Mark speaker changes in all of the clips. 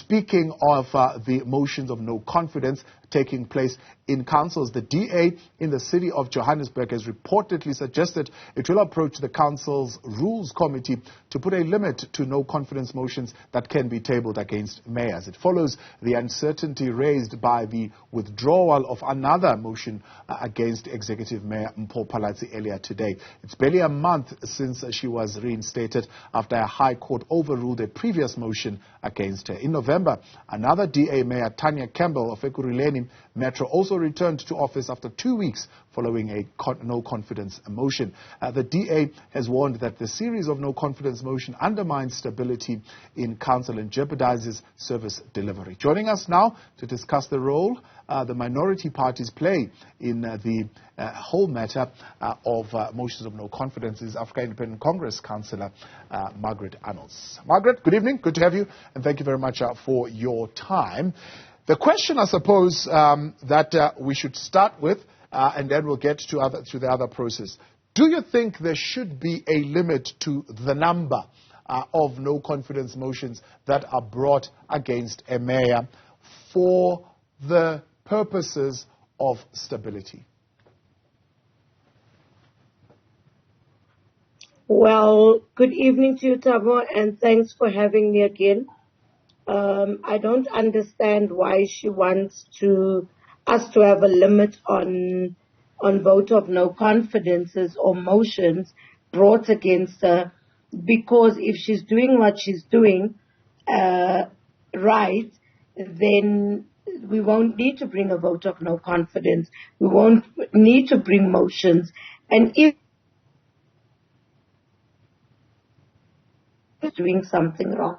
Speaker 1: speaking of the motions of no confidence taking place in councils, the DA in the City of Johannesburg has reportedly suggested it will approach the council's rules committee to put a limit to no confidence motions that can be tabled against mayors. It follows the uncertainty raised by the withdrawal of another motion against Executive Mayor Mpho Phalatse earlier today. It's barely a month since she was reinstated after a High Court overruled a previous motion against her. In November, another DA mayor, Tania, Campbell of Ekurhuleni Metro, also returned to office after 2 weeks following a no-confidence motion. The DA has warned that the series of no-confidence motion undermines stability in council and jeopardizes service delivery. Joining us now to discuss the role the minority parties play in the whole matter of motions of no confidence is Africa Independent Congress councillor Margaret Arnolds. Margaret, good evening. Good to have you, and thank you very much for your time. The question, I suppose, that we should start with, and then we'll get to the other process. Do you think there should be a limit to the number of no confidence motions that are brought against a mayor for the purposes of stability?
Speaker 2: Well, good evening to you, Thabo, and thanks for having me again. I don't understand why she wants us to have a limit on vote of no confidences or motions brought against her, because if she's doing what she's doing right, then we won't need to bring a vote of no confidence. We won't need to bring motions. And if doing something wrong.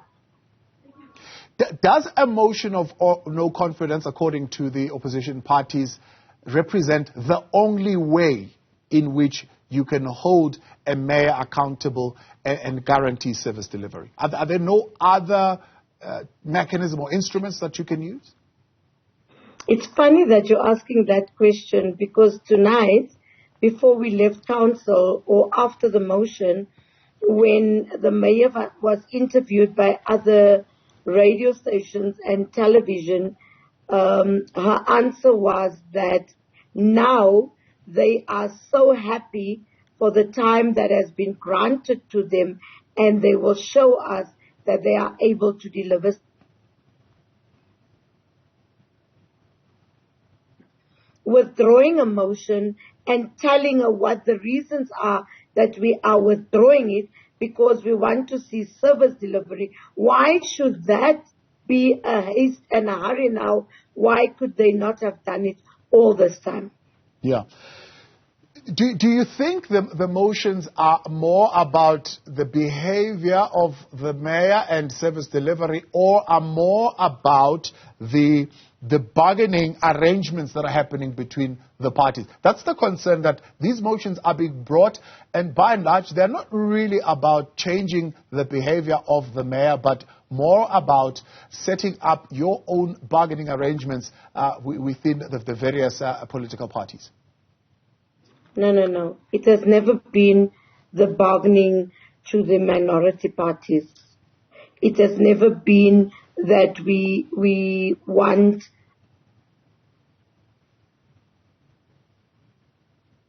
Speaker 1: Does a motion of no confidence, according to the opposition parties, represent the only way in which you can hold a mayor accountable and guarantee service delivery? Are there no other mechanism or instruments that you can use?
Speaker 2: It's funny that you're asking that question, because tonight, before we left council or after the motion, when the mayor was interviewed by other radio stations and television, her answer was that now they are so happy for the time that has been granted to them, and they will show us that they are able to deliver. Withdrawing a motion and telling her what the reasons are that we are withdrawing it, because we want to see service delivery. Why should that be a haste and a hurry now? Why could they not have done it all this time?
Speaker 1: Yeah. Do you think the motions are more about the behavior of the mayor and service delivery, or are more about the bargaining arrangements that are happening between the parties? That's the concern, that these motions are being brought, and by and large, they're not really about changing the behavior of the mayor, but more about setting up your own bargaining arrangements within the various political parties.
Speaker 2: No. It has never been the bargaining to the minority parties. It has never been that we want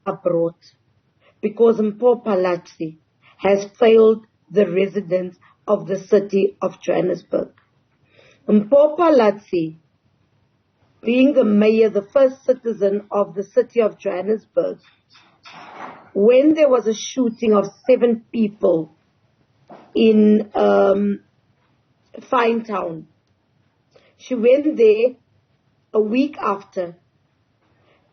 Speaker 2: abroad, because Mpho Phalatse has failed the residents of the City of Johannesburg. Mpho Phalatse, being the mayor, the first citizen of the City of Johannesburg, when there was a shooting of 7 people in Fine Town, she went there a week after,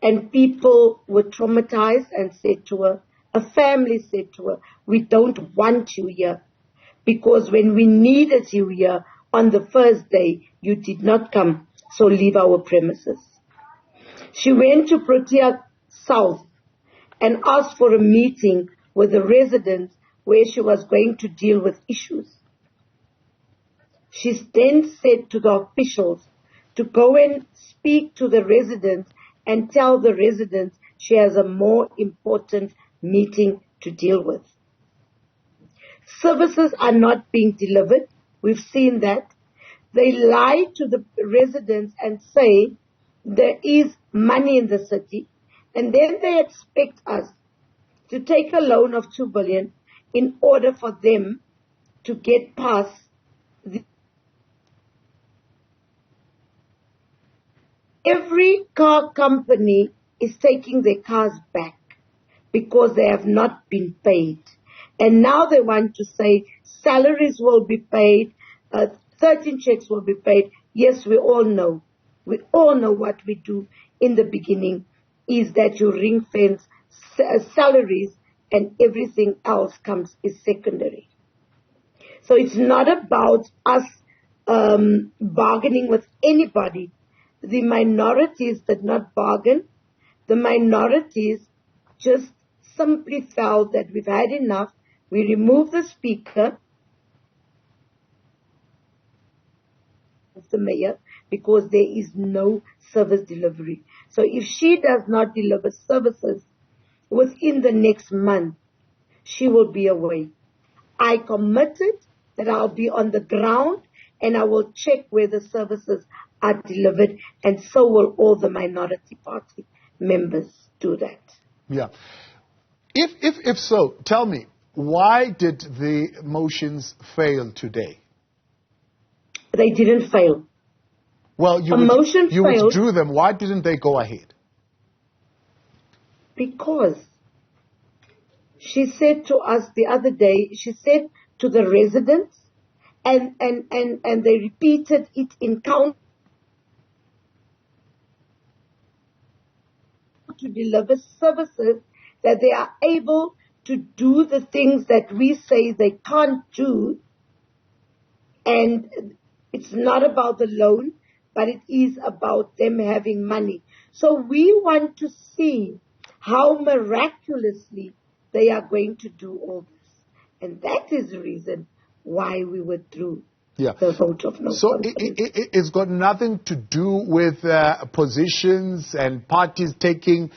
Speaker 2: and people were traumatized and said to her, a family said to her, we don't want you here, because when we needed you here on the first day, you did not come, so leave our premises. She went to Protea South and asked for a meeting with the residents where she was going to deal with issues. She then said to the officials to go and speak to the residents and tell the residents she has a more important meeting to deal with. Services are not being delivered. We've seen that. They lie to the residents and say there is money in the city, and then they expect us to take a loan of 2 billion in order for them to get past the... Every car company is taking their cars back because they have not been paid. And now they want to say salaries will be paid, 13 checks will be paid. Yes, we all know. We all know what we do in the beginning is that you ring fence salaries and everything else is secondary. So it's not about us bargaining with anybody. The minorities did not bargain. The minorities just simply felt that we've had enough. We remove the speaker of the mayor because there is no service delivery. So if she does not deliver services within the next month, she will be away. I committed that I'll be on the ground and I will check where the services are delivered, and so will all the minority party members do that.
Speaker 1: Yeah. If so, tell me, why did the motions fail today?
Speaker 2: They didn't fail.
Speaker 1: Well, you withdrew them. Why didn't they go ahead?
Speaker 2: Because she said to us the other day, she said to the residents, and they repeated it in council, to deliver services, that they are able to do the things that we say they can't do. And it's not about the loan, but it is about them having money. So we want to see how miraculously they are going to do all this. And that is the reason why we withdrew the vote of no confidence.
Speaker 1: So it's got nothing to do with positions and parties taking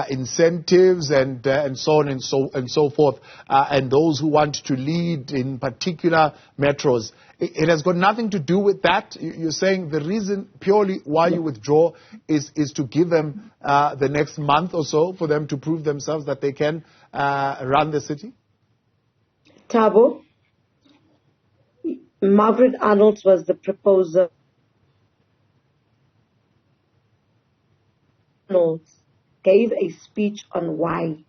Speaker 1: incentives and so on and so forth, and those who want to lead in particular metros. It has got nothing to do with that. You're saying the reason purely why you withdraw is to give them the next month or so for them to prove themselves that they can run the city?
Speaker 2: Thabo, Margaret Arnolds was the proposer. Arnolds gave a speech on why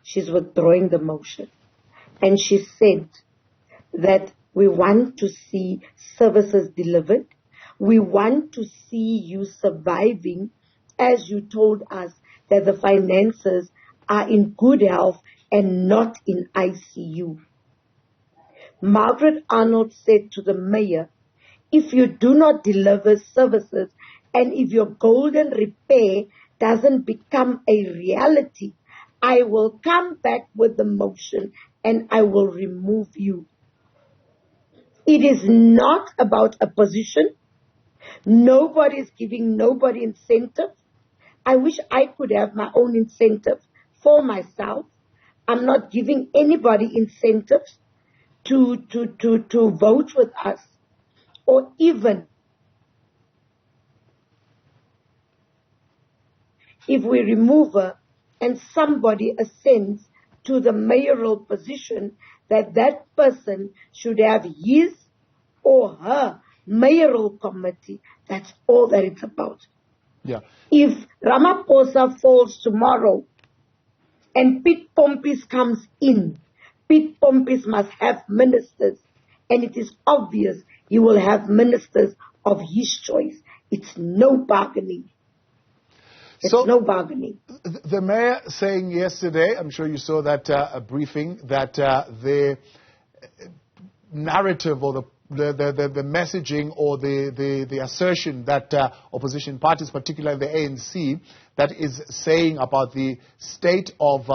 Speaker 2: she's withdrawing the motion. And she said that we want to see services delivered. We want to see you surviving, as you told us that the finances are in good health and not in ICU. Margaret Arnold said to the mayor, if you do not deliver services and if your golden repair doesn't become a reality, I will come back with the motion and I will remove you. It is not about a position. Nobody is giving nobody incentive. I wish I could have my own incentive for myself. I'm not giving anybody incentives to vote with us, or even if we remove her and somebody ascends to the mayoral position, that person should have his or her mayoral committee. That's all that it's about.
Speaker 1: Yeah.
Speaker 2: If Ramaphosa falls tomorrow and Pete Pompis comes in, Pete Pompis must have ministers, and it is obvious he will have ministers of his choice. It's no bargaining. No bargaining.
Speaker 1: The mayor saying yesterday, I'm sure you saw that briefing, that the narrative or the messaging or the assertion that opposition parties, particularly the ANC, that is saying about the state of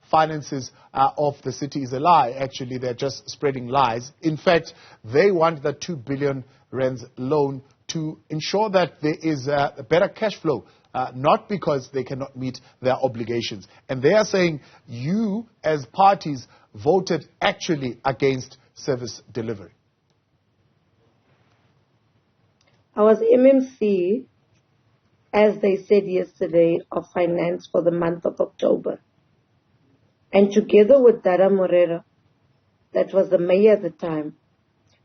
Speaker 1: finances of the city is a lie. Actually, they're just spreading lies. In fact, they want the 2 billion rands loan to ensure that there is a better cash flow, not because they cannot meet their obligations. And they are saying you, as parties, voted actually against service delivery.
Speaker 2: I was MMC, as they said yesterday, of finance for the month of October. And together with Dara Morera, that was the mayor at the time,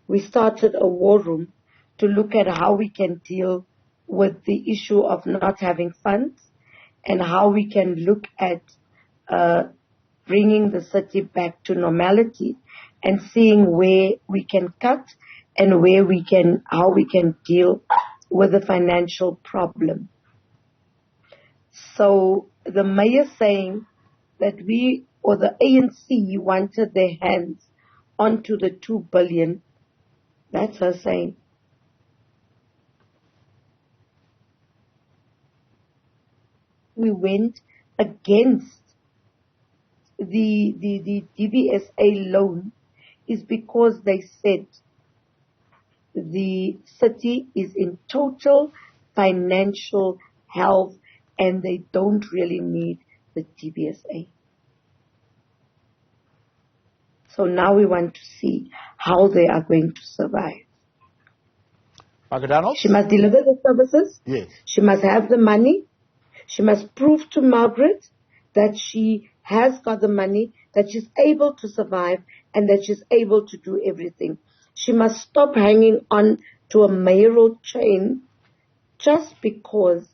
Speaker 2: we started a war room to look at how we can deal with the issue of not having funds and how we can look at bringing the city back to normality and seeing where we can cut and how we can deal with the financial problem. So the mayor saying that we, or the ANC, wanted their hands onto the 2 billion, that's her saying. We went against the DBSA loan is because they said the city is in total financial health and they don't really need the DBSA. So now we want to see how they are going to survive.
Speaker 1: Margaret Arnolds?
Speaker 2: She must deliver the services.
Speaker 1: Yes.
Speaker 2: She must have the money. She must prove to Margaret that she has got the money, that she's able to survive, and that she's able to do everything. She must stop hanging on to a mayoral chain just because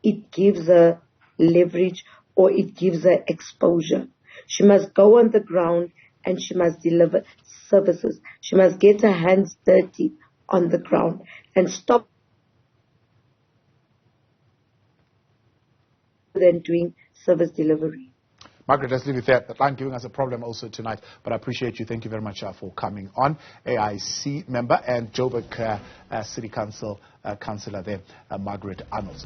Speaker 2: it gives her leverage or it gives her exposure. She must go on the ground and she must deliver services. She must get her hands dirty on the ground and stop than doing service delivery.
Speaker 1: Margaret, let's leave it there. That line giving us a problem also tonight, but I appreciate you. Thank you very much for coming on. AIC member and Joburg City Council councillor there, Margaret Arnolds.